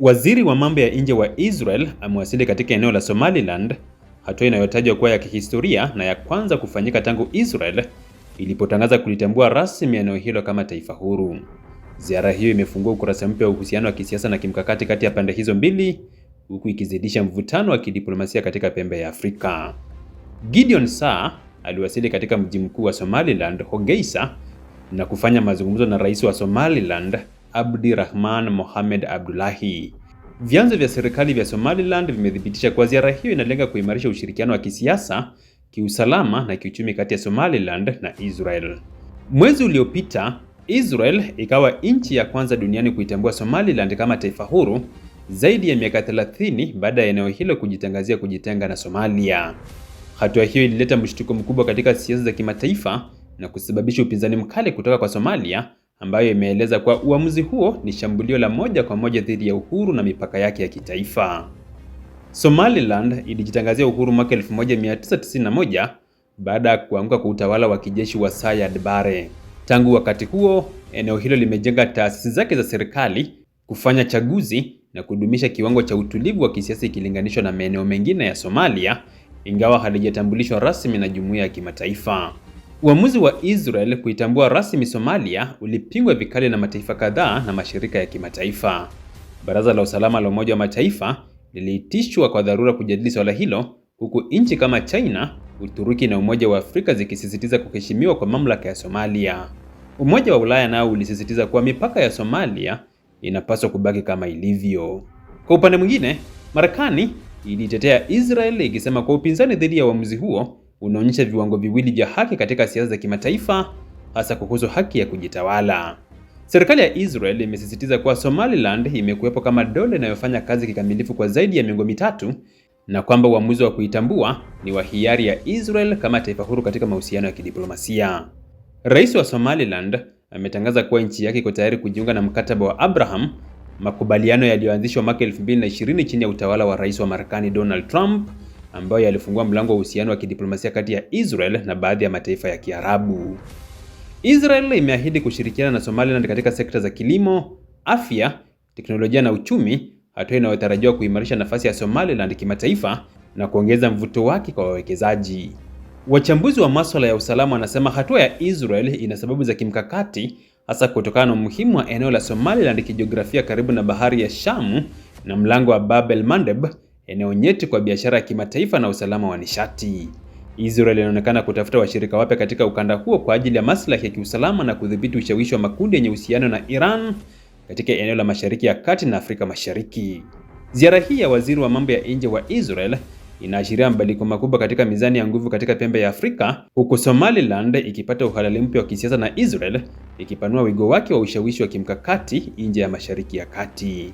Waziri wa mambo ya nje wa Israel amewasili katika eneo la Somaliland, hatua inayotajwa kuwa ya kihistoria na ya kwanza kufanyika tangu Israel ilipotangaza kulitambua rasmi eneo hilo kama taifa huru. Ziara hiyo imefungua ukurasa mpya wa uhusiano wa kisiasa na kimkakati kati ya pande hizo mbili, huku ikizidisha mvutano wa kidiplomasia katika pembe ya Afrika. Gideon Saar aliwasili katika mji mkuu wa Somaliland, Hargeisa, na kufanya mazungumzo na rais wa Somaliland, Abdirahman Mohamed Abdullahi. Vyanzo vya serikali vya Somaliland vimethibitisha kuwa ziara hiyo inalenga kuimarisha ushirikiano wa kisiasa, kiusalama na kiuchumi kati ya Somaliland na Israel. Mwezi uliopita, Israel ikawa nchi ya kwanza duniani kuitambua Somaliland kama taifa huru, zaidi ya miaka 30 baada ya eneo hilo kujitangazia kujitenga na Somalia. Hatua hiyo ilileta mshtuko mkubwa katika siasa za kimataifa na kusababisha upinzani mkali kutoka kwa Somalia, ambayo imeeleza kuwa uamuzi huo ni shambulio la moja kwa moja dhidi ya uhuru na mipaka yake ya kitaifa. Somaliland ilijitangazia uhuru mwaka 1991 baada ya kuanguka kwa utawala wa kijeshi wa Siad Barre. Tangu wakati huo, eneo hilo limejenga taasisi zake za serikali, kufanya chaguzi na kudumisha kiwango cha utulivu wa kisiasa ikilinganishwa na maeneo mengine ya Somalia, ingawa halijatambulishwa rasmi na jumuiya ya kimataifa. Uamuzi wa Israel kuitambua rasmi Somalia ulipingwa vikali na mataifa kadhaa na mashirika ya kimataifa. Baraza la Usalama la Umoja wa Mataifa liliitishwa kwa dharura kujadili swala hilo, huku nchi kama China, Uturuki na Umoja wa Afrika zikisisitiza kuheshimiwa kwa mamlaka ya Somalia. Umoja wa Ulaya nao ulisisitiza kuwa mipaka ya Somalia inapaswa kubaki kama ilivyo. Kwa upande mwingine, Marekani ilitetea Israel ikisema kwa upinzani dhidi ya uamuzi huo unaonyesha viwango viwili vya haki katika siasa za kimataifa, hasa kuhusu haki ya kujitawala. Serikali ya Israel imesisitiza kuwa Somaliland imekuwepo kama dola inayofanya kazi kikamilifu kwa zaidi ya miongo mitatu, na kwamba uamuzi wa kuitambua ni wa hiari ya Israel kama taifa huru katika mahusiano ya kidiplomasia. Rais wa Somaliland ametangaza kuwa nchi yake iko tayari kujiunga na mkataba wa Abraham, makubaliano yaliyoanzishwa mwaka 2020 chini ya utawala wa rais wa Marekani Donald Trump, ambayo yalifungua mlango wa uhusiano wa kidiplomasia kati ya Israel na baadhi ya mataifa ya Kiarabu. Israel imeahidi kushirikiana na Somaliland katika sekta za kilimo, afya, teknolojia na uchumi, hatua inayotarajiwa kuimarisha nafasi ya Somaliland kimataifa na kuongeza mvuto wake kwa wawekezaji. Wachambuzi wa masuala ya usalama wanasema hatua ya Israel ina sababu za kimkakati, hasa kutokana na umuhimu wa eneo la Somaliland kijiografia karibu na bahari ya Shamu na mlango wa Bab el-Mandeb, eneo nyeti kwa biashara ya kimataifa na usalama wa nishati. Israel inaonekana kutafuta washirika wapya katika ukanda huo kwa ajili ya maslahi ya kiusalama na kudhibiti ushawishi wa makundi yenye uhusiano na Iran katika eneo la Mashariki ya Kati na Afrika Mashariki. Ziara hii ya waziri wa mambo ya nje wa Israel inaashiria mabadiliko makubwa katika mizani ya nguvu katika pembe ya Afrika, huku Somaliland ikipata uhalali mpya wa kisiasa na Israel ikipanua wigo wake wa ushawishi wa kimkakati nje ya Mashariki ya Kati.